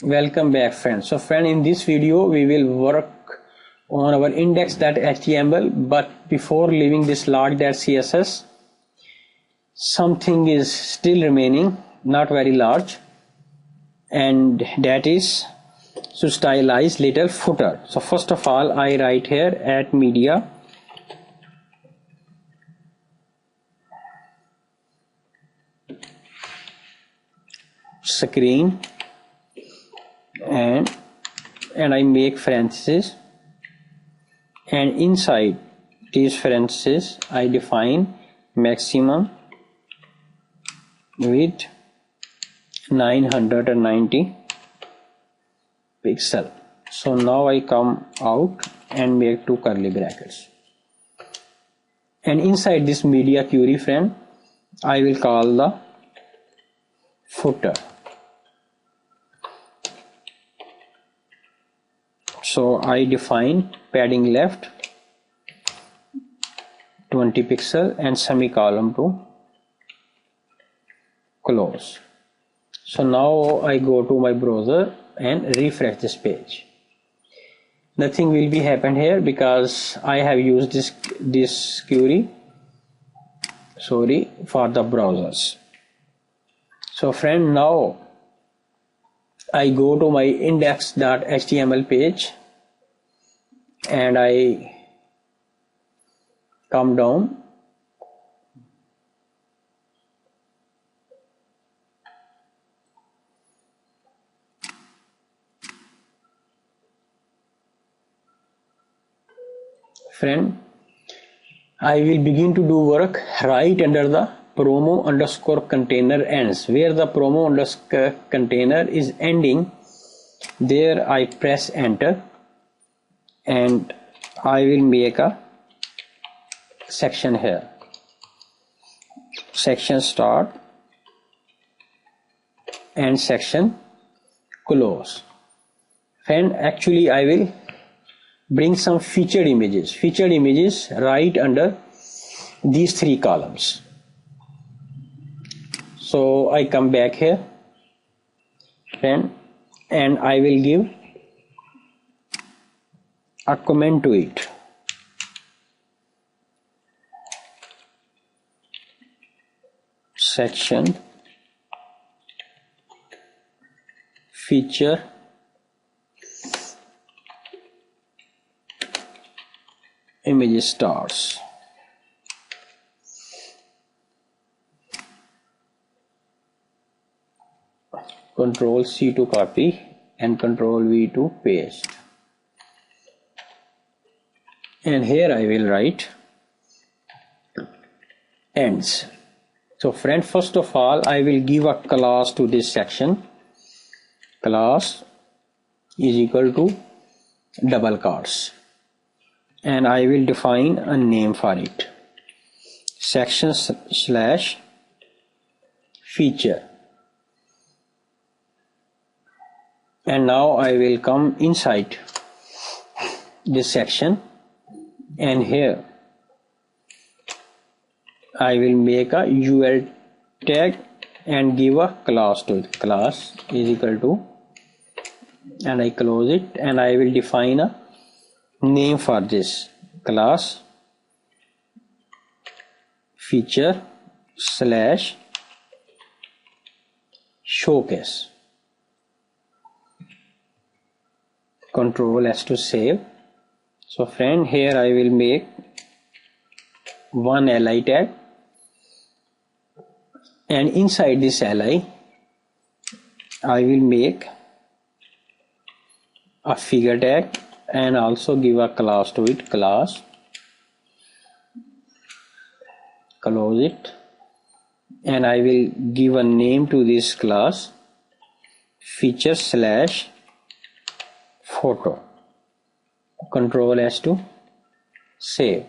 Welcome back, friends. So friend, in this video we will work on our index.html, but before leaving this large.css, something is still remaining, not very large, and that is to stylize little footer. So first of all, I write here at media screen, and I make parentheses, and inside these parentheses I define maximum width 990 pixel. So now I come out and make two curly brackets, and inside this media query, friend, I will call the footer. So I define padding left 20 pixel and semicolon to close. So now I go to my browser and refresh this page. Nothing will be happened here because I have used this query for the browsers. So friend, now I go to my index.html page and I come down friend, I will begin to do work right under the promo underscore container ends. Where the promo underscore container is ending, there I press enter and I will make a section here. Section start and section close. And actually I will bring some featured images right under these three columns. So I come back here and I will give a comment to it. Section feature image stars. Control C to copy and Control V to paste. And here I will write ends. So friend, first of all I will give a class to this section. Class is equal to double quotes, and I will define a name for it. Section slash feature. And now I will come inside this section, and here I will make a UL tag and give a class to it. Class is equal to, and I close it, and I will define a name for this class. Feature slash showcase. Control S to save. So friend, here I will make one li tag, and inside this li I will make a figure tag and also give a class to it. Class, close it, and I will give a name to this class. Feature slash photo. Control S to save.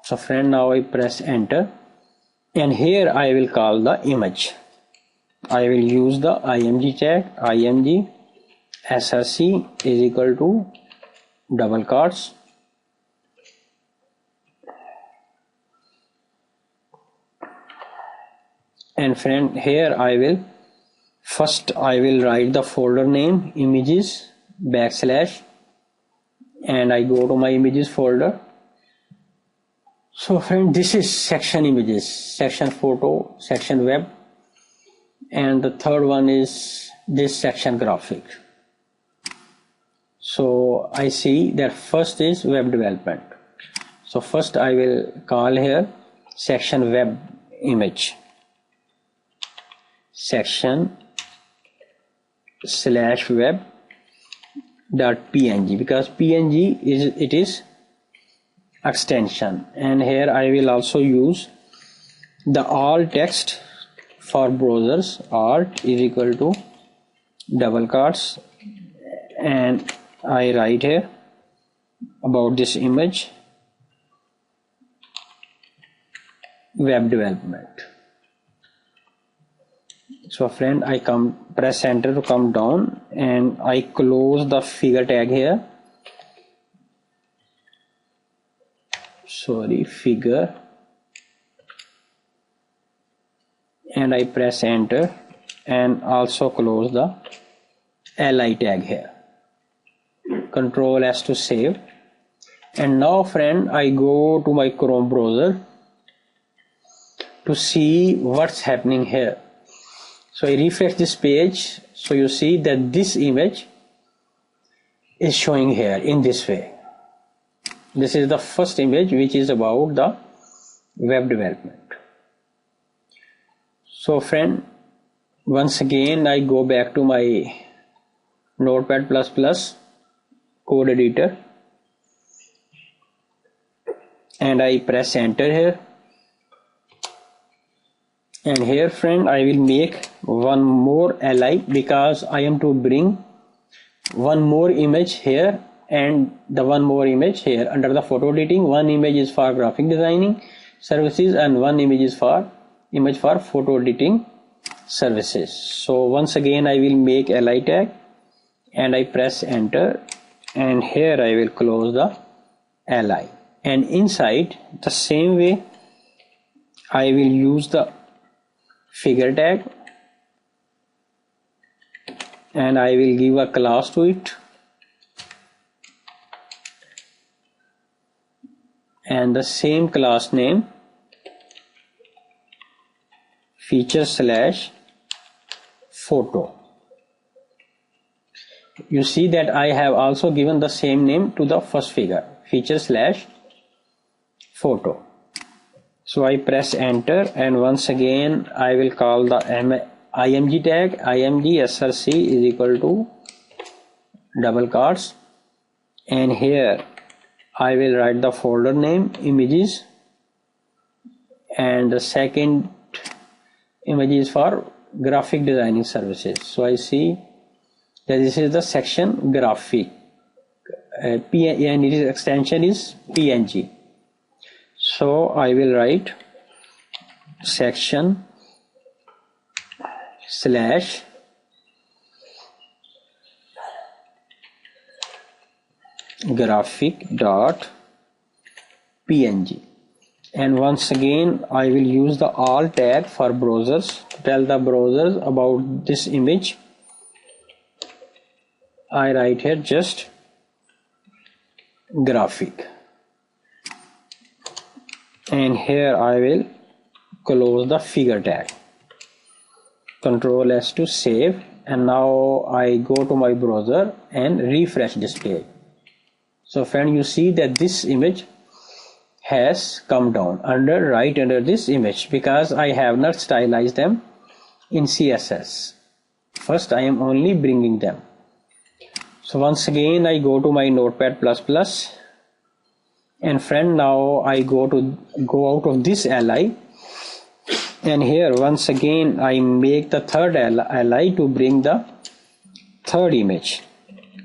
So friend, now I press enter, and here I will call the image. I will use the img tag. Img src is equal to double quotes and friend, here I will First I will write the folder name images / and I go to my images folder. So friend, this is section images, section photo, section web, and the third one is this section graphic. So I see that first is web development. So first I will call here section web image, section /web.png, because png is extension, and here I will also use the alt text for browsers. Alt is equal to double quotes, and I write here about this image web development. So friend, I press enter to come down, and I close the figure tag here. Figure, and I press enter and also close the li tag here. Control S to save. And now friend, I go to my Chrome browser to see what's happening here. So I refresh this page, so you see that this image is showing here in this way. This is the first image, which is about the web development. So friend, once again I go back to my Notepad++ code editor, and I press enter here. And here friend, I will make one more li, because I am to bring one more image here and the one more image here under the photo editing. One image is for graphic designing services and one image for photo editing services. So once again I will make li tag and I press enter, and here I will close the li, and inside the same way I will use the figure tag and I will give a class to it, and the same class name feature/photo. You see that I have also given the same name to the first figure, feature/photo. So I press enter, and once again I will call the img tag. Img src is equal to double quotes, and here I will write the folder name images, and the second image is for graphic designing services. So I see that this is the section graphic, and its extension is png. So I will write section /graphic.png, and once again I will use the alt tag for browsers to tell the browsers about this image. I write here just graphic, and here I will close the figure tag. Control S to save, and now I go to my browser and refresh this page. So friend, you see that this image has come down right under this image, because I have not stylized them in CSS. First I am only bringing them. So once again I go to my Notepad++, and friend, now I go out of this li, and here once again I make the third li to bring the third image,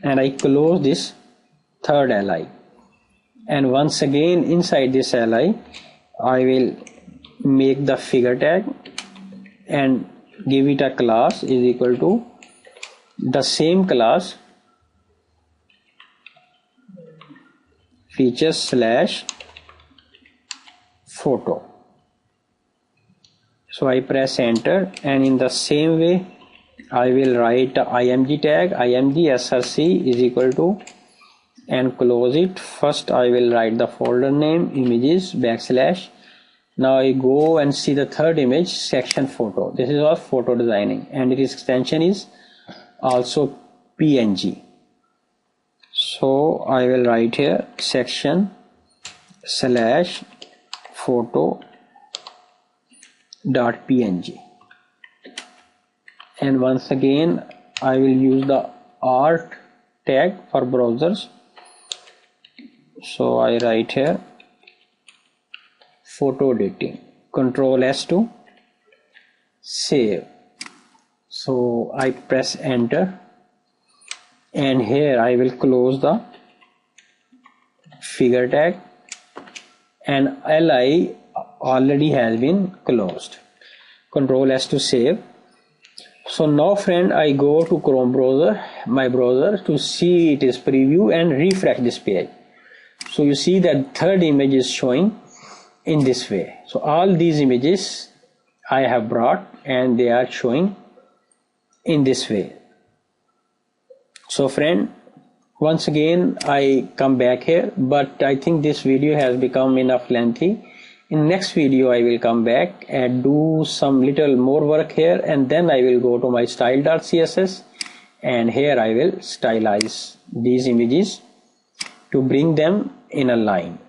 and I close this third li, and once again inside this li I will make the figure tag and give it a class is equal to the same class feature/photo. So I press enter, and in the same way I will write img tag, img src is equal to, and close it. First I will write the folder name, images, \. Now I go and see the third image, section photo. This is all photo designing, and its extension is also png. So I will write here section /photo.png, and once again I will use the art tag for browsers. So I write here photo editing, Control S to save. So I press enter, and here I will close the figure tag, and li already has been closed. Control S to save. So now friend, I go to Chrome browser, my browser, to see its preview and refresh this page. So you see that third image is showing in this way. So all these images I have brought, and they are showing in this way. So friend, once again I come back here, but I think this video has become enough lengthy. In next video I will come back and do some little more work here, and then I will go to my style.css, and here I will stylize these images to bring them in a line.